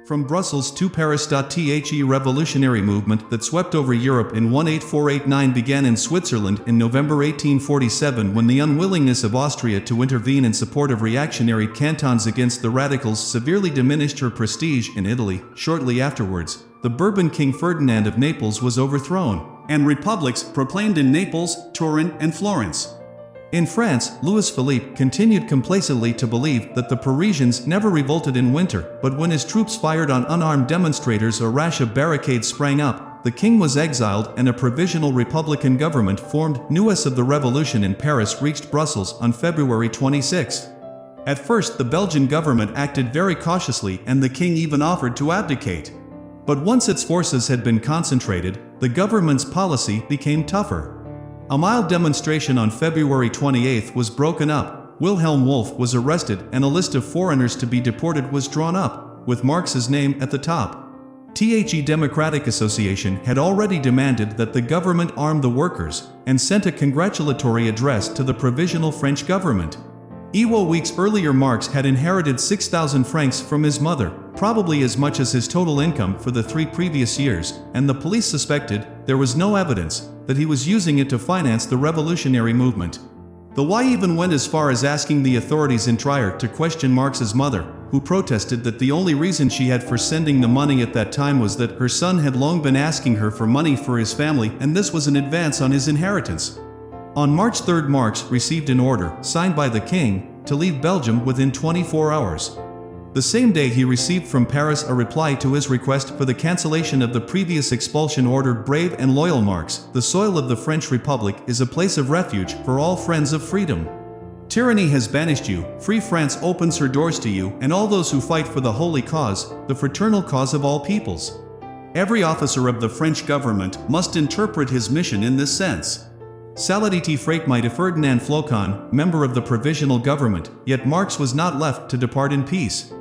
From Brussels to Paris. The revolutionary movement that swept over Europe in 1848-9 began in Switzerland in November 1847 when the unwillingness of Austria to intervene in support of reactionary cantons against the radicals severely diminished her prestige in Italy. Shortly afterwards, the Bourbon King Ferdinand of Naples was overthrown, and republics proclaimed in Naples, Turin, and Florence. In France, Louis-Philippe continued complacently to believe that the Parisians never revolted in winter, but when his troops fired on unarmed demonstrators a rash of barricades sprang up, the king was exiled and a provisional republican government formed. News of the revolution in Paris reached Brussels on February 26. At first the Belgian government acted very cautiously and the king even offered to abdicate. But once its forces had been concentrated, the government's policy became tougher. A mild demonstration on February 28 was broken up, Wilhelm Wolff was arrested and a list of foreigners to be deported was drawn up, with Marx's name at the top. The Democratic Association had already demanded that the government arm the workers, and sent a congratulatory address to the provisional French government. Weeks earlier Marx had inherited 6,000 francs from his mother, probably as much as his total income for the 3 previous years, and the police suspected, there was no evidence, that he was using it to finance the revolutionary movement. The Y even went as far as asking the authorities in Trier to question Marx's mother, who protested that the only reason she had for sending the money at that time was that her son had long been asking her for money for his family and this was an advance on his inheritance. On March 3 Marx received an order, signed by the king, to leave Belgium within 24 hours. The same day he received from Paris a reply to his request for the cancellation of the previous expulsion ordered. Brave and loyal Marx, the soil of the French Republic is a place of refuge for all friends of freedom. Tyranny has banished you, free France opens her doors to you and all those who fight for the holy cause, the fraternal cause of all peoples. Every officer of the French government must interpret his mission in this sense. Saladiti Fragmite Ferdinand Flocon, member of the provisional government, yet Marx was not left to depart in peace.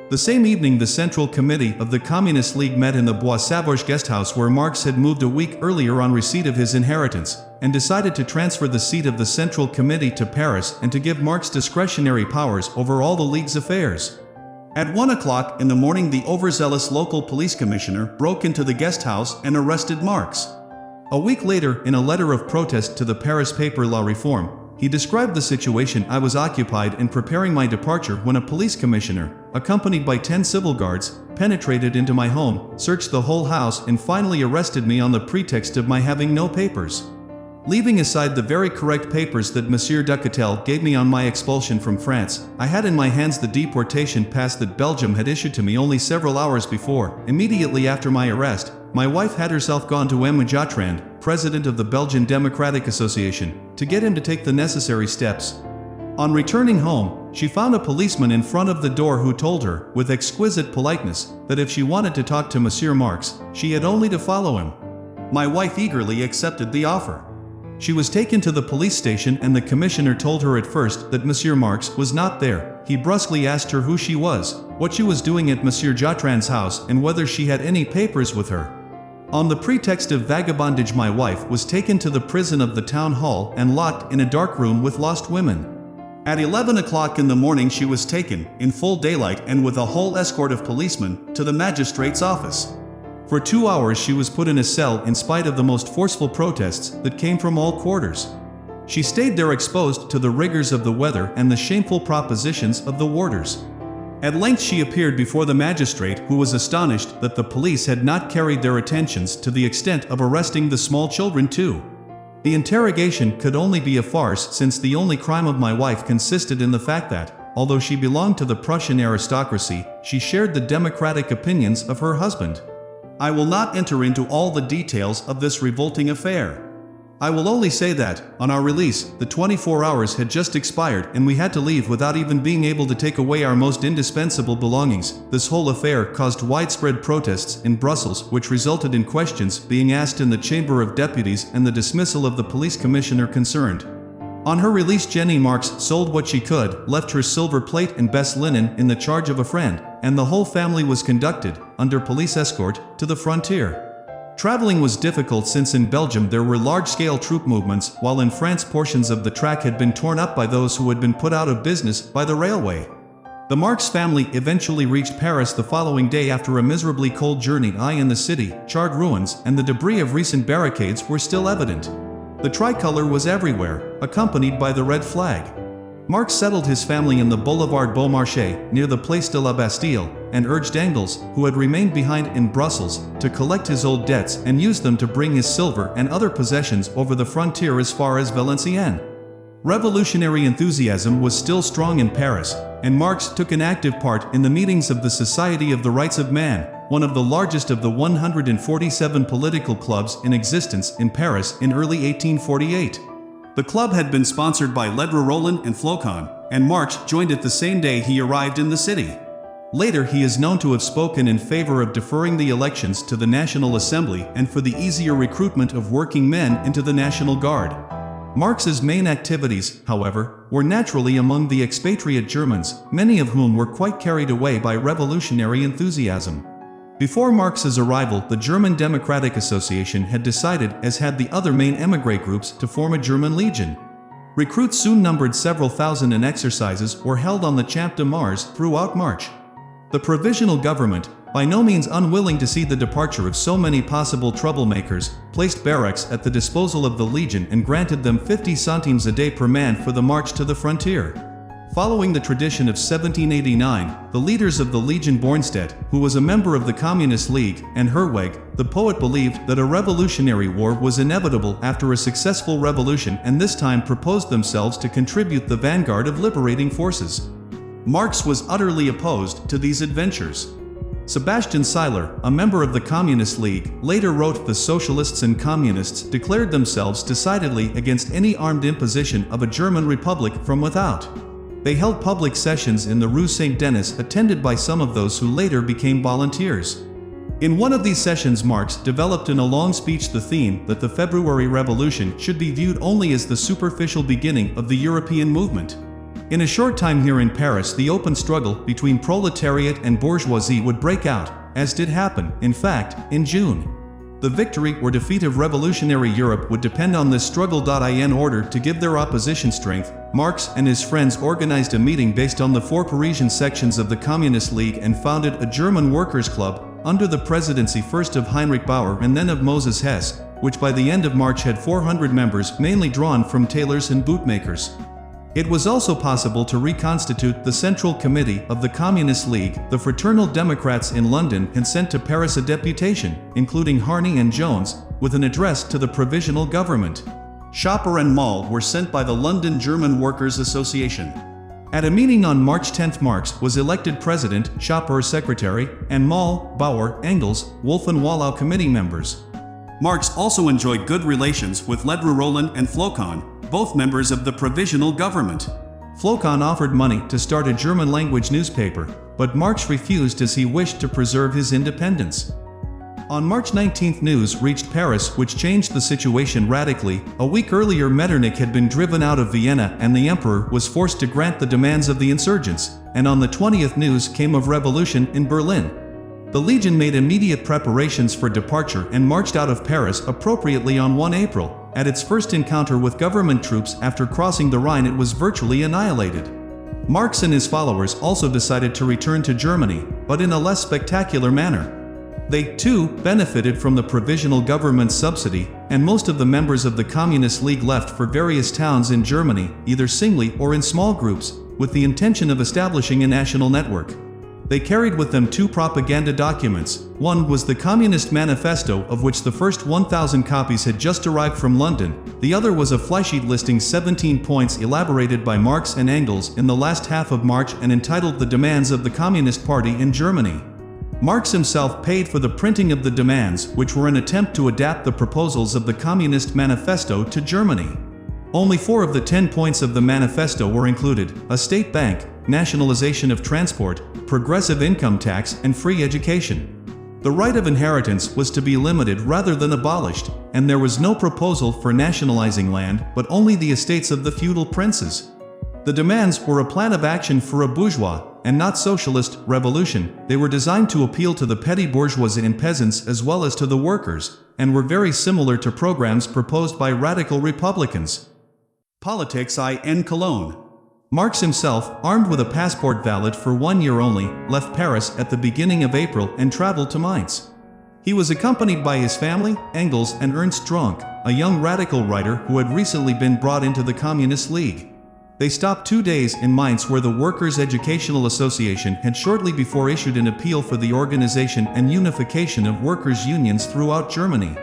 The same evening the Central Committee of the Communist League met in the Bois Savage guest house where Marx had moved a week earlier on receipt of his inheritance, and decided to transfer the seat of the Central Committee to Paris and to give Marx discretionary powers over all the League's affairs. At 1 o'clock in the morning the overzealous local police commissioner broke into the guest house and arrested Marx. A week later, in a letter of protest to the Paris paper La Réforme, he described the situation: I was occupied in preparing my departure when a police commissioner, accompanied by 10 civil guards, penetrated into my home, searched the whole house and finally arrested me on the pretext of my having no papers. Leaving aside the very correct papers that Monsieur Ducatel gave me on my expulsion from France, I had in my hands the deportation pass that Belgium had issued to me only several hours before. Immediately after my arrest, my wife had herself gone to M. Jatrand, president of the Belgian Democratic Association, to get him to take the necessary steps. On returning home, she found a policeman in front of the door who told her, with exquisite politeness, that if she wanted to talk to Monsieur Marx, she had only to follow him. My wife eagerly accepted the offer. She was taken to the police station and the commissioner told her at first that Monsieur Marx was not there. He brusquely asked her who she was, what she was doing at Monsieur Jatrand's house and whether she had any papers with her. On the pretext of vagabondage my wife was taken to the prison of the town hall and locked in a dark room with lost women. At 11 o'clock in the morning she was taken, in full daylight and with a whole escort of policemen, to the magistrate's office. For 2 hours she was put in a cell in spite of the most forceful protests that came from all quarters. She stayed there exposed to the rigors of the weather and the shameful propositions of the warders. At length she appeared before the magistrate, who was astonished that the police had not carried their attentions to the extent of arresting the small children too. The interrogation could only be a farce since the only crime of my wife consisted in the fact that, although she belonged to the Prussian aristocracy, she shared the democratic opinions of her husband. I will not enter into all the details of this revolting affair. I will only say that, on our release, the 24 hours had just expired and we had to leave without even being able to take away our most indispensable belongings. This whole affair caused widespread protests in Brussels, which resulted in questions being asked in the Chamber of Deputies and the dismissal of the police commissioner concerned. On her release Jenny Marx sold what she could, left her silver plate and best linen in the charge of a friend, and the whole family was conducted, under police escort, to the frontier. Traveling was difficult since in Belgium there were large-scale troop movements, while in France portions of the track had been torn up by those who had been put out of business by the railway. The Marx family eventually reached Paris the following day after a miserably cold journey. In the city, charred ruins and the debris of recent barricades were still evident. The tricolor was everywhere, accompanied by the red flag. Marx settled his family in the Boulevard Beaumarchais, near the Place de la Bastille, and urged Engels, who had remained behind in Brussels, to collect his old debts and use them to bring his silver and other possessions over the frontier as far as Valenciennes. Revolutionary enthusiasm was still strong in Paris, and Marx took an active part in the meetings of the Society of the Rights of Man, one of the largest of the 147 political clubs in existence in Paris in early 1848. The club had been sponsored by Ledru Rollin and Flocon, and Marx joined it the same day he arrived in the city. Later he is known to have spoken in favor of deferring the elections to the National Assembly and for the easier recruitment of working men into the National Guard. Marx's main activities, however, were naturally among the expatriate Germans, many of whom were quite carried away by revolutionary enthusiasm. Before Marx's arrival, the German Democratic Association had decided, as had the other main émigré groups, to form a German Legion. Recruits soon numbered several thousand and exercises were held on the Champ de Mars throughout March. The provisional government, by no means unwilling to see the departure of so many possible troublemakers, placed barracks at the disposal of the Legion and granted them 50 centimes a day per man for the march to the frontier. Following the tradition of 1789, the leaders of the Legion Bornstedt, who was a member of the Communist League, and Herweg, the poet, believed that a revolutionary war was inevitable after a successful revolution and this time proposed themselves to contribute the vanguard of liberating forces. Marx was utterly opposed to these adventures. Sebastian Seiler, a member of the Communist League, later wrote, "The Socialists and Communists declared themselves decidedly against any armed imposition of a German republic from without." They held public sessions in the Rue Saint-Denis, attended by some of those who later became volunteers. In one of these sessions, Marx developed in a long speech the theme that the February Revolution should be viewed only as the superficial beginning of the European movement. In a short time here in Paris, the open struggle between proletariat and bourgeoisie would break out, as did happen, in fact, in June. The victory or defeat of revolutionary Europe would depend on this struggle. In order to give their opposition strength, Marx and his friends organized a meeting based on the 4 Parisian sections of the Communist League and founded a German workers' club, under the presidency first of Heinrich Bauer and then of Moses Hess, which by the end of March had 400 members, mainly drawn from tailors and bootmakers. It was also possible to reconstitute the Central Committee of the Communist League. The Fraternal Democrats in London had sent to Paris a deputation, including Harney and Jones, with an address to the Provisional Government. Schopper and Moll were sent by the London German Workers' Association. At a meeting on March 10, Marx was elected president, Schopper secretary, and Moll, Bauer, Engels, Wolf and Wallau committee members. Marx also enjoyed good relations with Ledru Rollin and Flocon, both members of the Provisional Government. Flocon offered money to start a German-language newspaper, but Marx refused as he wished to preserve his independence. On March 19, news reached Paris which changed the situation radically. A week earlier, Metternich had been driven out of Vienna and the emperor was forced to grant the demands of the insurgents, and on the 20th news came of revolution in Berlin. The Legion made immediate preparations for departure and marched out of Paris appropriately on 1 April. At its first encounter with government troops after crossing the Rhine, it was virtually annihilated. Marx and his followers also decided to return to Germany, but in a less spectacular manner. They, too, benefited from the provisional government's subsidy, and most of the members of the Communist League left for various towns in Germany, either singly or in small groups, with the intention of establishing a national network. They carried with them 2 propaganda documents. One was the Communist Manifesto, of which the first 1,000 copies had just arrived from London. The other was a flysheet listing 17 points elaborated by Marx and Engels in the last half of March and entitled The Demands of the Communist Party in Germany. Marx himself paid for the printing of the demands, which were an attempt to adapt the proposals of the Communist Manifesto to Germany. Only 4 of the 10 points of the manifesto were included: a state bank, nationalization of transport, progressive income tax, and free education. The right of inheritance was to be limited rather than abolished, and there was no proposal for nationalizing land, but only the estates of the feudal princes. The demands were a plan of action for a bourgeois, and not socialist, revolution. They were designed to appeal to the petty bourgeoisie and peasants as well as to the workers, and were very similar to programs proposed by radical Republicans. Politics in Cologne. Marx himself, armed with a passport valid for 1 year only, left Paris at the beginning of April and traveled to Mainz. He was accompanied by his family, Engels and Ernst Dronck, a young radical writer who had recently been brought into the Communist League. They stopped 2 days in Mainz, where the Workers' Educational Association had shortly before issued an appeal for the organization and unification of workers' unions throughout Germany.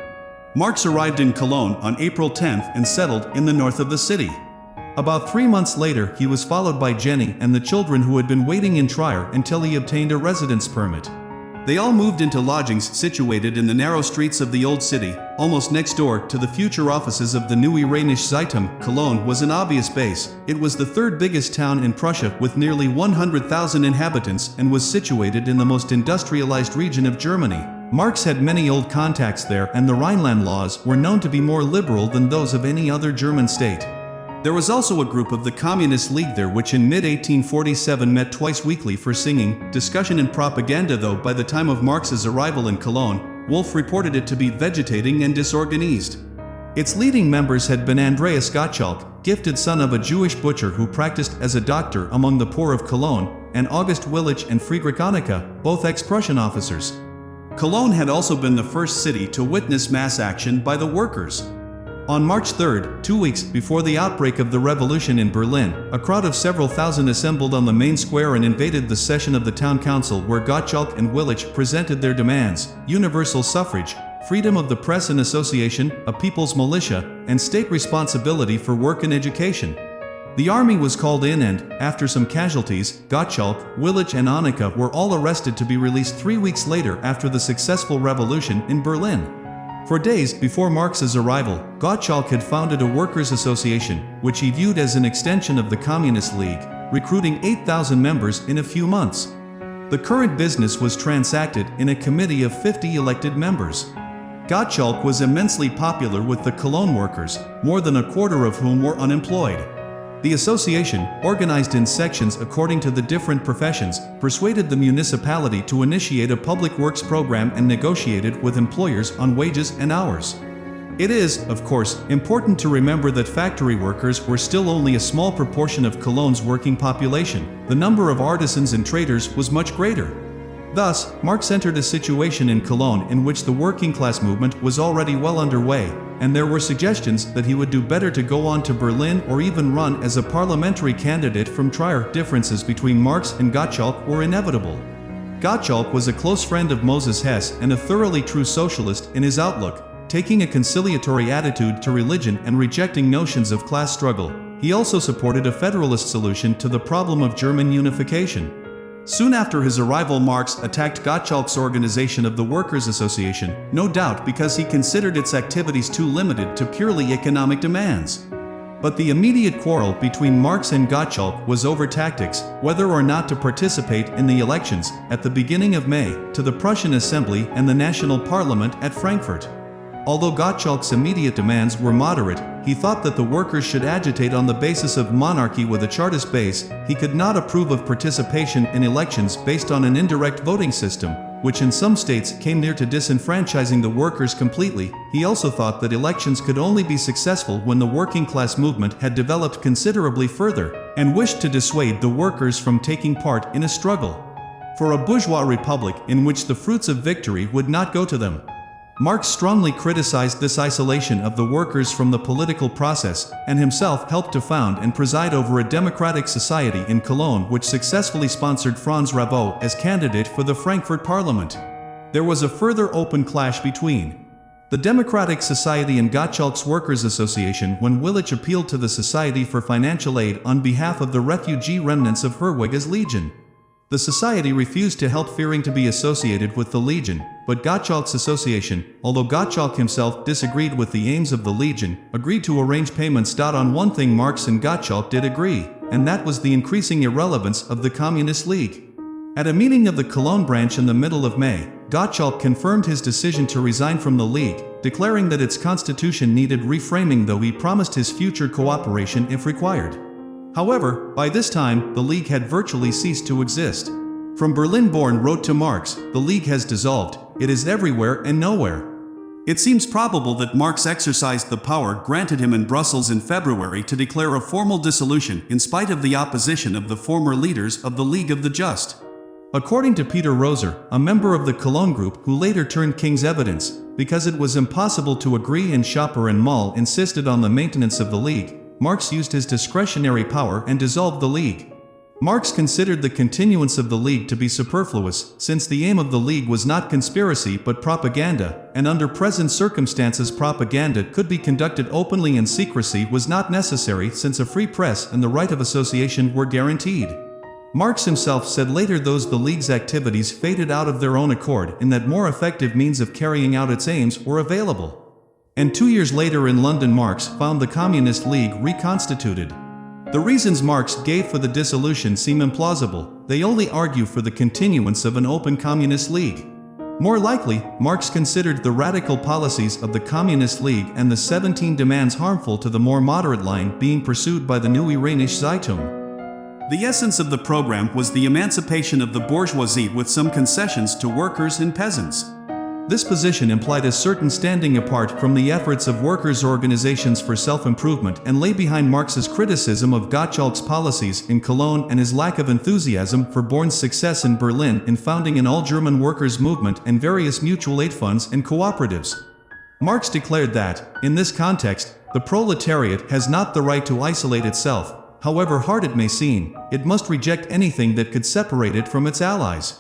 Marx arrived in Cologne on April 10th and settled in the north of the city. About 3 months later, he was followed by Jenny and the children, who had been waiting in Trier until he obtained a residence permit. They all moved into lodgings situated in the narrow streets of the old city, almost next door to the future offices of the Neue Rheinische Zeitung. Cologne was an obvious base. It was the third biggest town in Prussia with nearly 100,000 inhabitants and was situated in the most industrialized region of Germany. Marx had many old contacts there, and the Rhineland laws were known to be more liberal than those of any other German state. There was also a group of the Communist League there, which in mid-1847 met twice weekly for singing, discussion and propaganda, though by the time of Marx's arrival in Cologne, Wolff reported it to be vegetating and disorganized. Its leading members had been Andreas Gottschalk, gifted son of a Jewish butcher who practiced as a doctor among the poor of Cologne, and August Willich and Friedrich Honecker, both ex-Prussian officers. Cologne had also been the first city to witness mass action by the workers. On March 3, 2 weeks before the outbreak of the revolution in Berlin, a crowd of several thousand assembled on the main square and invaded the session of the town council, where Gottschalk and Willich presented their demands: universal suffrage, freedom of the press and association, a people's militia, and state responsibility for work and education. The army was called in and, after some casualties, Gottschalk, Willich and Honecker were all arrested to be released 3 weeks later after the successful revolution in Berlin. For days before Marx's arrival, Gottschalk had founded a workers' association, which he viewed as an extension of the Communist League, recruiting 8,000 members in a few months. The current business was transacted in a committee of 50 elected members. Gottschalk was immensely popular with the Cologne workers, more than a quarter of whom were unemployed. The association, organized in sections according to the different professions, persuaded the municipality to initiate a public works program and negotiated with employers on wages and hours. It is, of course, important to remember that factory workers were still only a small proportion of Cologne's working population. The number of artisans and traders was much greater. Thus, Marx entered a situation in Cologne in which the working class movement was already well underway, and there were suggestions that he would do better to go on to Berlin or even run as a parliamentary candidate from Trier. Differences between Marx and Gottschalk were inevitable. Gottschalk was a close friend of Moses Hess and a thoroughly true socialist in his outlook, taking a conciliatory attitude to religion and rejecting notions of class struggle. He also supported a federalist solution to the problem of German unification. Soon after his arrival, Marx attacked Gottschalk's organization of the Workers' Association, no doubt because he considered its activities too limited to purely economic demands. But the immediate quarrel between Marx and Gottschalk was over tactics, whether or not to participate in the elections, at the beginning of May, to the Prussian Assembly and the National Parliament at Frankfurt. Although Gottschalk's immediate demands were moderate, he thought that the workers should agitate on the basis of monarchy with a Chartist base. He could not approve of participation in elections based on an indirect voting system, which in some states came near to disenfranchising the workers completely. He also thought that elections could only be successful when the working class movement had developed considerably further, and wished to dissuade the workers from taking part in a struggle for a bourgeois republic in which the fruits of victory would not go to them. Marx strongly criticized this isolation of the workers from the political process, and himself helped to found and preside over a democratic society in Cologne which successfully sponsored Franz Ravoux as candidate for the Frankfurt Parliament. There was a further open clash between the Democratic Society and Gottschalk's Workers' Association when Willich appealed to the Society for financial aid on behalf of the refugee remnants of Herweg's Legion. The society refused to help, fearing to be associated with the Legion, but Gottschalk's association, although Gottschalk himself disagreed with the aims of the Legion, agreed to arrange payments. On one thing Marx and Gottschalk did agree, and that was the increasing irrelevance of the Communist League. At a meeting of the Cologne branch in the middle of May, Gottschalk confirmed his decision to resign from the League, declaring that its constitution needed reframing, though he promised his future cooperation if required. However, by this time, the League had virtually ceased to exist. From Berlin, Born wrote to Marx, "The League has dissolved, it is everywhere and nowhere." It seems probable that Marx exercised the power granted him in Brussels in February to declare a formal dissolution in spite of the opposition of the former leaders of the League of the Just. According to Peter Roser, a member of the Cologne group who later turned King's evidence, because it was impossible to agree and Schopper and Moll insisted on the maintenance of the League, Marx used his discretionary power and dissolved the League. Marx considered the continuance of the League to be superfluous, since the aim of the League was not conspiracy but propaganda, and under present circumstances propaganda could be conducted openly and secrecy was not necessary since a free press and the right of association were guaranteed. Marx himself said later the League's activities faded out of their own accord in that more effective means of carrying out its aims were available. And 2 years later in London Marx found the Communist League reconstituted. The reasons Marx gave for the dissolution seem implausible, they only argue for the continuance of an open Communist League. More likely, Marx considered the radical policies of the Communist League and the 17 demands harmful to the more moderate line being pursued by the Neue Rheinische Zeitung. The essence of the program was the emancipation of the bourgeoisie with some concessions to workers and peasants. This position implied a certain standing apart from the efforts of workers' organizations for self-improvement and lay behind Marx's criticism of Gottschalk's policies in Cologne and his lack of enthusiasm for Born's success in Berlin in founding an all-German workers' movement and various mutual aid funds and cooperatives. Marx declared that, in this context, the proletariat has not the right to isolate itself, however hard it may seem, it must reject anything that could separate it from its allies.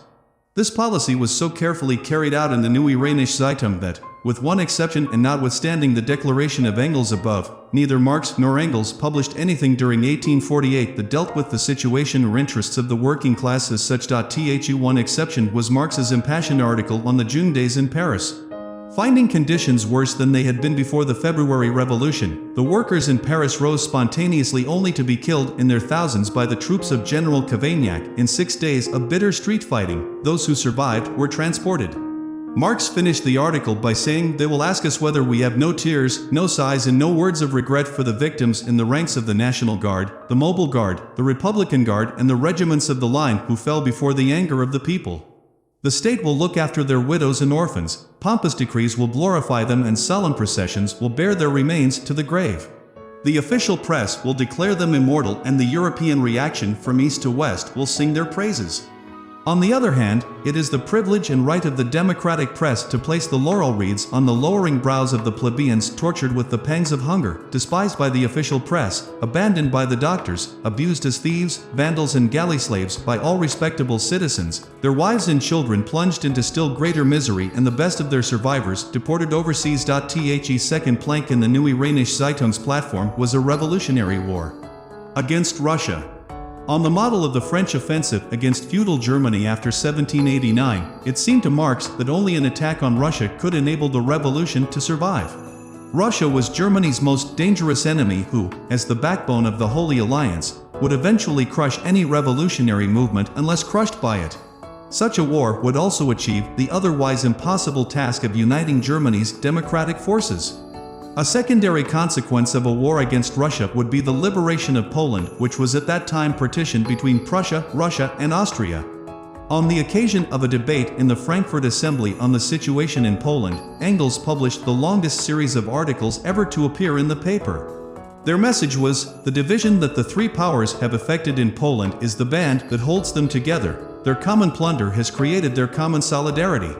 This policy was so carefully carried out in the Neue Rheinische Zeitung that, with one exception and notwithstanding the declaration of Engels above, neither Marx nor Engels published anything during 1848 that dealt with the situation or interests of the working class as such. One exception was Marx's impassioned article on the June days in Paris. Finding conditions worse than they had been before the February Revolution, the workers in Paris rose spontaneously only to be killed in their thousands by the troops of General Cavaignac in 6 days of bitter street fighting. Those who survived were transported. Marx finished the article by saying, "They will ask us whether we have no tears, no sighs and no words of regret for the victims in the ranks of the National Guard, the Mobile Guard, the Republican Guard and the regiments of the line who fell before the anger of the people. The state will look after their widows and orphans, pompous decrees will glorify them and solemn processions will bear their remains to the grave. The official press will declare them immortal and the European reaction from east to west will sing their praises." On the other hand, it is the privilege and right of the democratic press to place the laurel wreaths on the lowering brows of the plebeians tortured with the pangs of hunger, despised by the official press, abandoned by the doctors, abused as thieves, vandals and galley slaves by all respectable citizens, their wives and children plunged into still greater misery and the best of their survivors deported overseas. The second plank in the Neue Rheinische Zeitung's platform was a revolutionary war against Russia. On the model of the French offensive against feudal Germany after 1789, it seemed to Marx that only an attack on Russia could enable the revolution to survive. Russia was Germany's most dangerous enemy who, as the backbone of the Holy Alliance, would eventually crush any revolutionary movement unless crushed by it. Such a war would also achieve the otherwise impossible task of uniting Germany's democratic forces. A secondary consequence of a war against Russia would be the liberation of Poland, which was at that time partitioned between Prussia, Russia, and Austria. On the occasion of a debate in the Frankfurt Assembly on the situation in Poland, Engels published the longest series of articles ever to appear in the paper. Their message was, "The division that the three powers have effected in Poland is the band that holds them together. Their common plunder has created their common solidarity.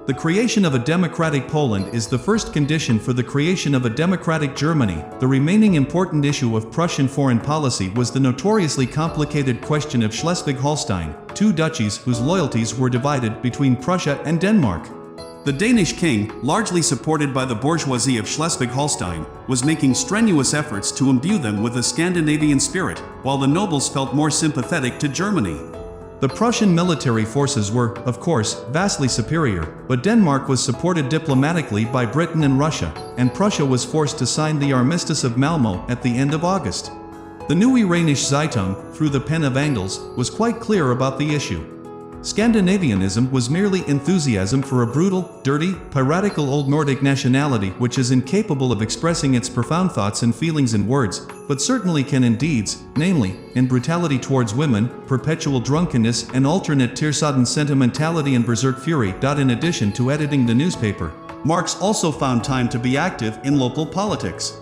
The creation of a democratic Poland is the first condition for the creation of a democratic Germany." The remaining important issue of Prussian foreign policy was the notoriously complicated question of Schleswig-Holstein, two duchies whose loyalties were divided between Prussia and Denmark. The Danish king, largely supported by the bourgeoisie of Schleswig-Holstein, was making strenuous efforts to imbue them with a Scandinavian spirit, while the nobles felt more sympathetic to Germany. The Prussian military forces were, of course, vastly superior, but Denmark was supported diplomatically by Britain and Russia, and Prussia was forced to sign the Armistice of Malmö at the end of August. The Neue Rheinische Zeitung, through the pen of Engels, was quite clear about the issue. Scandinavianism was merely enthusiasm for a brutal, dirty, piratical Old Nordic nationality which is incapable of expressing its profound thoughts and feelings in words, but certainly can in deeds, namely, in brutality towards women, perpetual drunkenness and alternate tear-sodden sentimentality and berserk fury. In addition to editing the newspaper, Marx also found time to be active in local politics.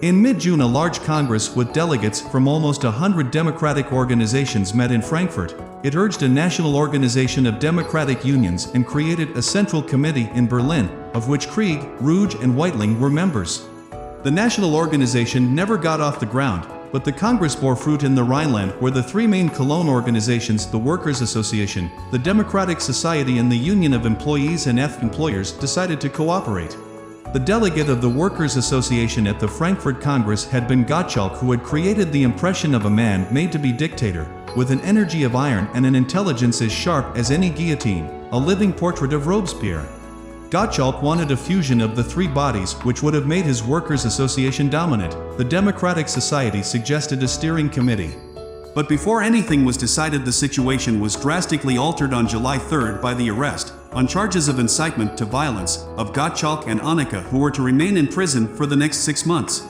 In mid-June, a large congress with delegates from almost 100 democratic organizations met in Frankfurt. It urged a national organization of democratic unions and created a central committee in Berlin, of which Krieg, Ruge and Weitling were members. The national organization never got off the ground, but the Congress bore fruit in the Rhineland, where the three main Cologne organizations, the Workers' Association, the Democratic Society and the Union of Employees and Employers, decided to cooperate. The delegate of the Workers' Association at the Frankfurt Congress had been Gottschalk, who had created the impression of a man made to be dictator, with an energy of iron and an intelligence as sharp as any guillotine, a living portrait of Robespierre. Gottschalk wanted a fusion of the three bodies, which would have made his Workers' Association dominant. The Democratic Society suggested a steering committee. But before anything was decided, the situation was drastically altered on July 3rd by the arrest, on charges of incitement to violence, of Gottschalk and Annika, who were to remain in prison for the next 6 months.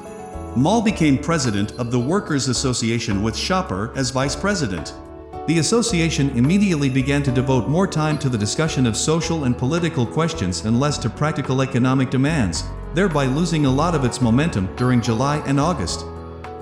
Moll became president of the Workers' Association with Schopper as vice president. The association immediately began to devote more time to the discussion of social and political questions and less to practical economic demands, thereby losing a lot of its momentum during July and August.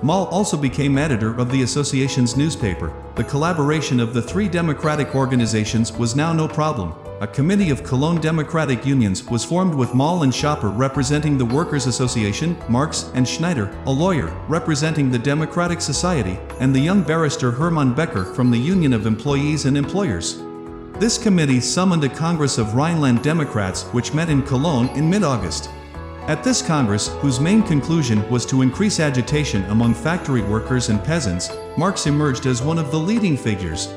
Moll also became editor of the association's newspaper. The collaboration of the three democratic organizations was now no problem. A committee of Cologne Democratic Unions was formed with Moll and Schopper representing the Workers' Association, Marx and Schneider, a lawyer, representing the Democratic Society, and the young barrister Hermann Becker from the Union of Employees and Employers. This committee summoned a Congress of Rhineland Democrats which met in Cologne in mid-August. At this Congress, whose main conclusion was to increase agitation among factory workers and peasants, Marx emerged as one of the leading figures.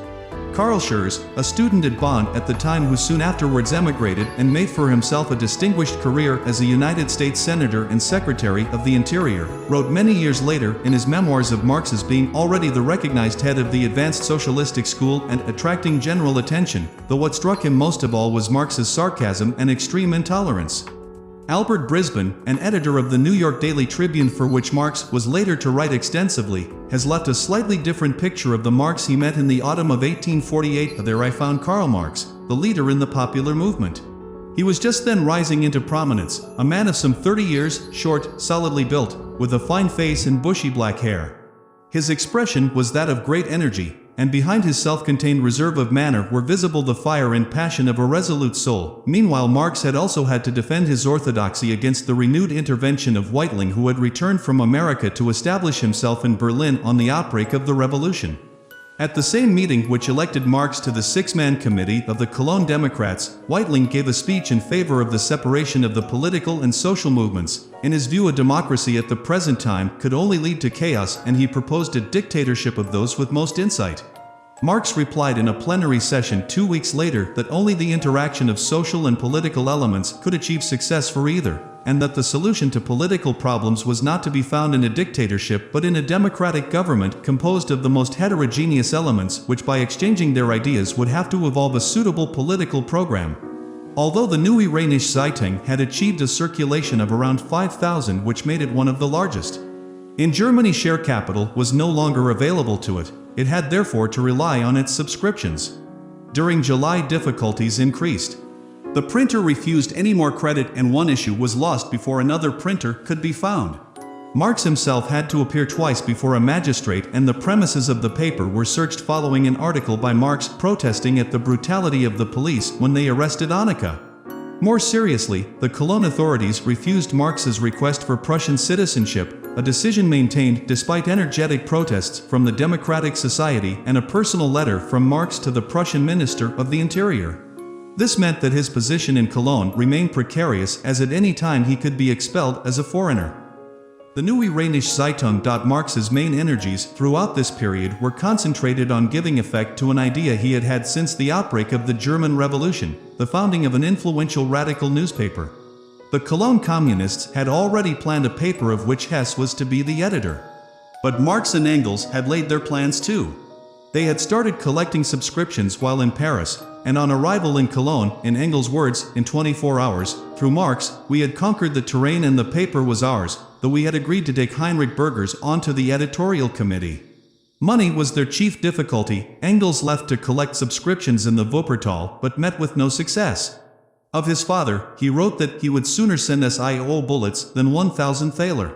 Karl Schurz, a student at Bonn at the time who soon afterwards emigrated and made for himself a distinguished career as a United States Senator and Secretary of the Interior, wrote many years later in his memoirs of Marx as being already the recognized head of the advanced socialistic school and attracting general attention, though what struck him most of all was Marx's sarcasm and extreme intolerance. Albert Brisbane, an editor of the New York Daily Tribune for which Marx was later to write extensively, has left a slightly different picture of the Marx he met in the autumn of 1848. There I found Karl Marx, the leader in the popular movement. He was just then rising into prominence, a man of some 30 years, short, solidly built, with a fine face and bushy black hair. His expression was that of great energy, and behind his self-contained reserve of manner were visible the fire and passion of a resolute soul. Meanwhile, Marx had also had to defend his orthodoxy against the renewed intervention of Weitling, who had returned from America to establish himself in Berlin on the outbreak of the revolution. At the same meeting which elected Marx to the six-man committee of the Cologne Democrats, Weitling gave a speech in favor of the separation of the political and social movements. In his view, a democracy at the present time could only lead to chaos, and he proposed a dictatorship of those with most insight. Marx replied in a plenary session 2 weeks later that only the interaction of social and political elements could achieve success for either, and that the solution to political problems was not to be found in a dictatorship but in a democratic government composed of the most heterogeneous elements, which by exchanging their ideas would have to evolve a suitable political program. Although the Neue Rheinische Zeitung had achieved a circulation of around 5,000, which made it one of the largest. In Germany, share capital was no longer available to it. It had therefore to rely on its subscriptions. During July, difficulties increased. The printer refused any more credit, and one issue was lost before another printer could be found. Marx himself had to appear twice before a magistrate, and the premises of the paper were searched following an article by Marx protesting at the brutality of the police when they arrested Annika. More seriously, the Cologne authorities refused Marx's request for Prussian citizenship, a decision maintained despite energetic protests from the Democratic Society and a personal letter from Marx to the Prussian Minister of the Interior. This meant that his position in Cologne remained precarious, as at any time he could be expelled as a foreigner. The Neue Rheinische Zeitung. Marx's main energies throughout this period were concentrated on giving effect to an idea he had had since the outbreak of the German Revolution, the founding of an influential radical newspaper. The Cologne Communists had already planned a paper of which Hess was to be the editor. But Marx and Engels had laid their plans too. They had started collecting subscriptions while in Paris, and on arrival in Cologne, in Engels' words, in 24 hours, through Marx, we had conquered the terrain and the paper was ours, though we had agreed to take Heinrich Burgers onto the editorial committee. Money was their chief difficulty. Engels left to collect subscriptions in the Wuppertal, but met with no success. Of his father, he wrote that he would sooner send us IO bullets than 1,000 thaler.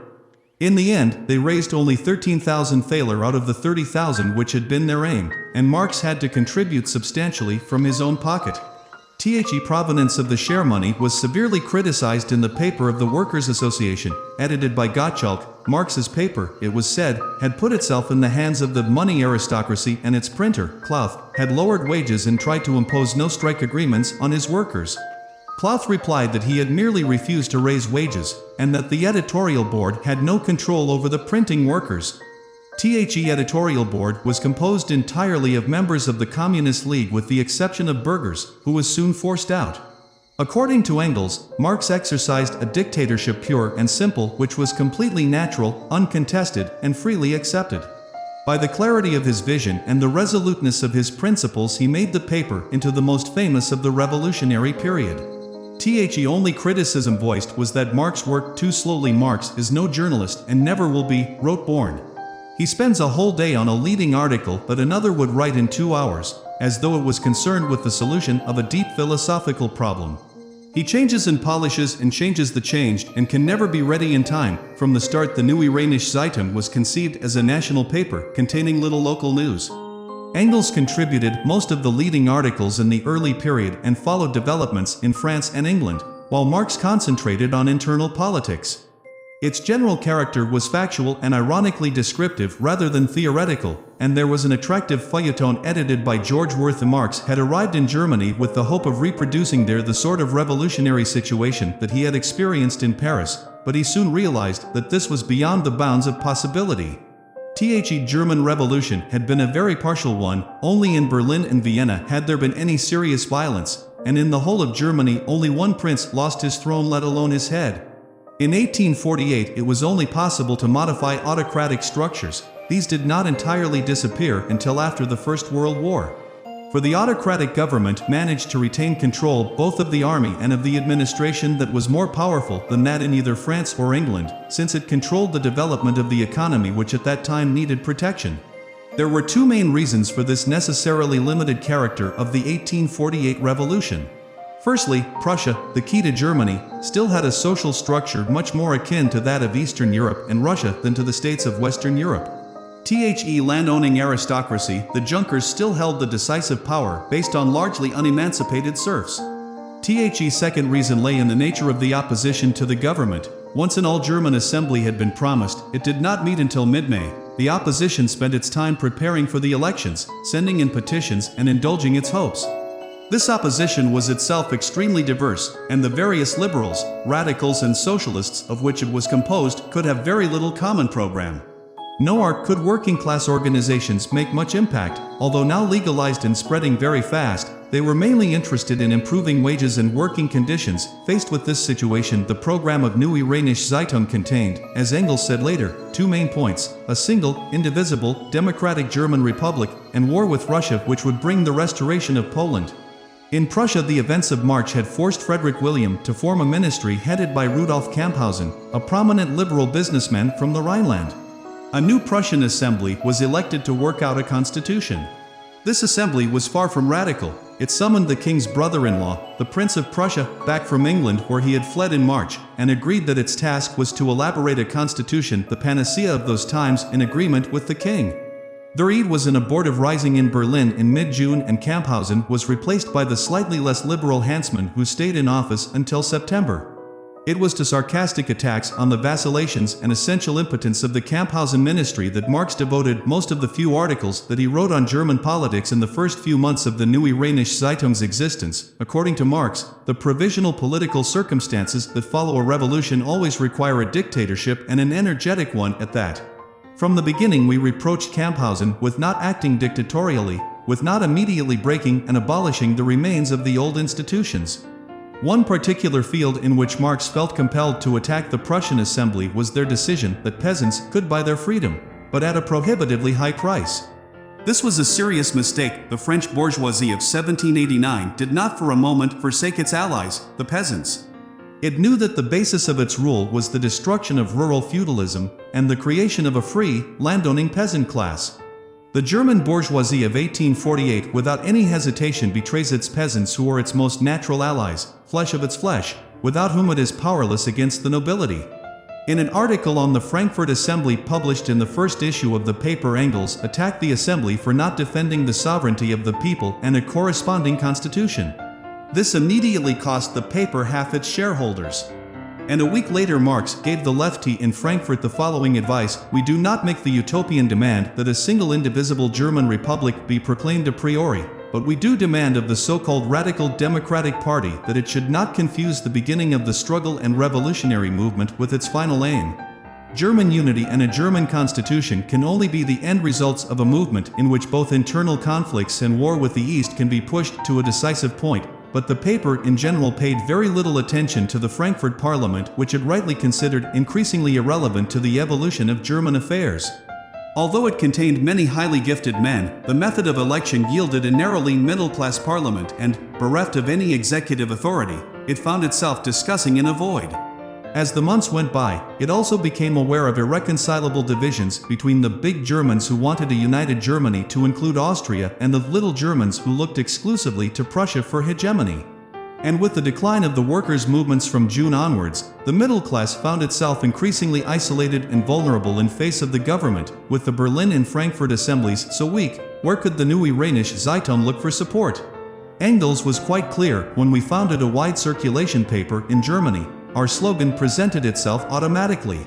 In the end, they raised only 13,000 thaler out of the 30,000 which had been their aim, and Marx had to contribute substantially from his own pocket. The provenance of the share money was severely criticized in the paper of the Workers' Association, edited by Gottschalk. Marx's paper, it was said, had put itself in the hands of the money aristocracy, and its printer, Cloth, had lowered wages and tried to impose no strike agreements on his workers. Cloth replied that he had merely refused to raise wages, and that the editorial board had no control over the printing workers. The editorial board was composed entirely of members of the Communist League with the exception of Burgers, who was soon forced out. According to Engels, Marx exercised a dictatorship pure and simple which was completely natural, uncontested, and freely accepted. By the clarity of his vision and the resoluteness of his principles he made the paper into the most famous of the revolutionary period. The only criticism voiced was that Marx worked too slowly. Marx is no journalist and never will be, wrote Born. He spends a whole day on a leading article that another would write in 2 hours, as though it was concerned with the solution of a deep philosophical problem. He changes and polishes and changes the changed and can never be ready in time. From the start, the Neue Rheinische Zeitung was conceived as a national paper containing little local news. Engels contributed most of the leading articles in the early period and followed developments in France and England, while Marx concentrated on internal politics. Its general character was factual and ironically descriptive rather than theoretical, and there was an attractive feuilleton edited by George Worth. Marx had arrived in Germany with the hope of reproducing there the sort of revolutionary situation that he had experienced in Paris, but he soon realized that this was beyond the bounds of possibility. The German Revolution had been a very partial one. Only in Berlin and Vienna had there been any serious violence, and in the whole of Germany only one prince lost his throne, let alone his head. In 1848 it was only possible to modify autocratic structures. These did not entirely disappear until after the First World War. For the autocratic government managed to retain control both of the army and of the administration that was more powerful than that in either France or England, since it controlled the development of the economy which at that time needed protection. There were two main reasons for this necessarily limited character of the 1848 revolution. Firstly, Prussia, the key to Germany, still had a social structure much more akin to that of Eastern Europe and Russia than to the states of Western Europe. The land-owning aristocracy, the Junkers, still held the decisive power based on largely unemancipated serfs. The second reason lay in the nature of the opposition to the government. Once an all-German assembly had been promised, it did not meet until mid-May. The opposition spent its time preparing for the elections, sending in petitions and indulging its hopes. This opposition was itself extremely diverse, and the various liberals, radicals and socialists of which it was composed could have very little common program. Nor could working-class organizations make much impact. Although now legalized and spreading very fast, they were mainly interested in improving wages and working conditions. Faced with this situation, the program of Neue Rheinische Zeitung contained, as Engels said later, two main points: a single, indivisible, democratic German republic, and war with Russia which would bring the restoration of Poland. In Prussia, the events of March had forced Frederick William to form a ministry headed by Rudolf Camphausen, a prominent liberal businessman from the Rhineland. A new Prussian assembly was elected to work out a constitution. This assembly was far from radical. It summoned the king's brother-in-law, the Prince of Prussia, back from England where he had fled in March, and agreed that its task was to elaborate a constitution, the panacea of those times, in agreement with the king. There was an abortive rising in Berlin in mid-June, and Camphausen was replaced by the slightly less liberal Hansmann, who stayed in office until September. It was to sarcastic attacks on the vacillations and essential impotence of the Camphausen ministry that Marx devoted most of the few articles that he wrote on German politics in the first few months of the Neue Rheinische Zeitung's existence. According to Marx, the provisional political circumstances that follow a revolution always require a dictatorship, and an energetic one at that. From the beginning we reproached Camphausen with not acting dictatorially, with not immediately breaking and abolishing the remains of the old institutions. One particular field in which Marx felt compelled to attack the Prussian assembly was their decision that peasants could buy their freedom, but at a prohibitively high price. This was a serious mistake. The French bourgeoisie of 1789 did not for a moment forsake its allies, the peasants. It knew that the basis of its rule was the destruction of rural feudalism and the creation of a free, landowning peasant class. The German bourgeoisie of 1848 without any hesitation betrays its peasants who are its most natural allies, flesh of its flesh, without whom it is powerless against the nobility. In an article on the Frankfurt Assembly published in the first issue of the paper, Engels attacked the Assembly for not defending the sovereignty of the people and a corresponding constitution. This immediately cost the paper half its shareholders. And a week later Marx gave the lefty in Frankfurt the following advice: "We do not make the utopian demand that a single indivisible German republic be proclaimed a priori, but we do demand of the so-called radical democratic party that it should not confuse the beginning of the struggle and revolutionary movement with its final aim. German unity and a German constitution can only be the end results of a movement in which both internal conflicts and war with the East can be pushed to a decisive point." But the paper in general paid very little attention to the Frankfurt Parliament, which it rightly considered increasingly irrelevant to the evolution of German affairs. Although it contained many highly gifted men, the method of election yielded a narrowly middle-class parliament and, bereft of any executive authority, it found itself discussing in a void. As the months went by, it also became aware of irreconcilable divisions between the big Germans who wanted a united Germany to include Austria and the little Germans who looked exclusively to Prussia for hegemony. And with the decline of the workers' movements from June onwards, the middle class found itself increasingly isolated and vulnerable in face of the government. With the Berlin and Frankfurt assemblies so weak, where could the Neue Rheinische Zeitung look for support? Engels was quite clear: when we founded a wide circulation paper in Germany, our slogan presented itself automatically.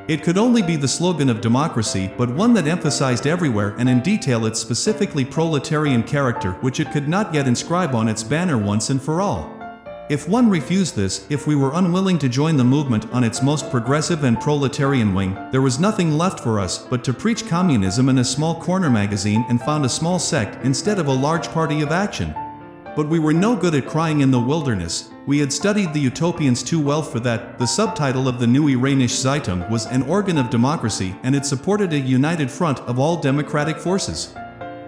It could only be the slogan of democracy, but one that emphasized everywhere and in detail its specifically proletarian character, which it could not yet inscribe on its banner once and for all. If one refused this, if we were unwilling to join the movement on its most progressive and proletarian wing, there was nothing left for us but to preach communism in a small corner magazine and found a small sect instead of a large party of action. But we were no good at crying in the wilderness. We had studied the utopians too well for that. The subtitle of the Neue Rheinische Zeitung was An Organ of Democracy, and it supported a united front of all democratic forces.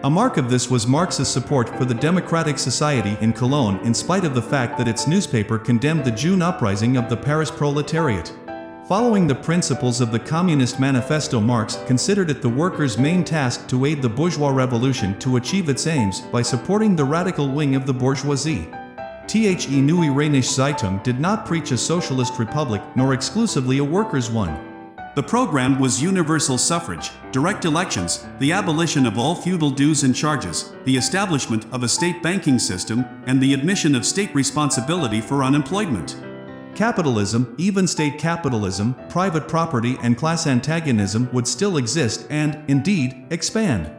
A mark of this was Marx's support for the Democratic Society in Cologne, in spite of the fact that its newspaper condemned the June uprising of the Paris proletariat. Following the principles of the Communist Manifesto, Marx considered it the workers' main task to aid the bourgeois revolution to achieve its aims by supporting the radical wing of the bourgeoisie. The Neue Rheinische Zeitung did not preach a socialist republic, nor exclusively a workers' one. The program was universal suffrage, direct elections, the abolition of all feudal dues and charges, the establishment of a state banking system, and the admission of state responsibility for unemployment. Capitalism, even state capitalism, private property and class antagonism would still exist and, indeed, expand.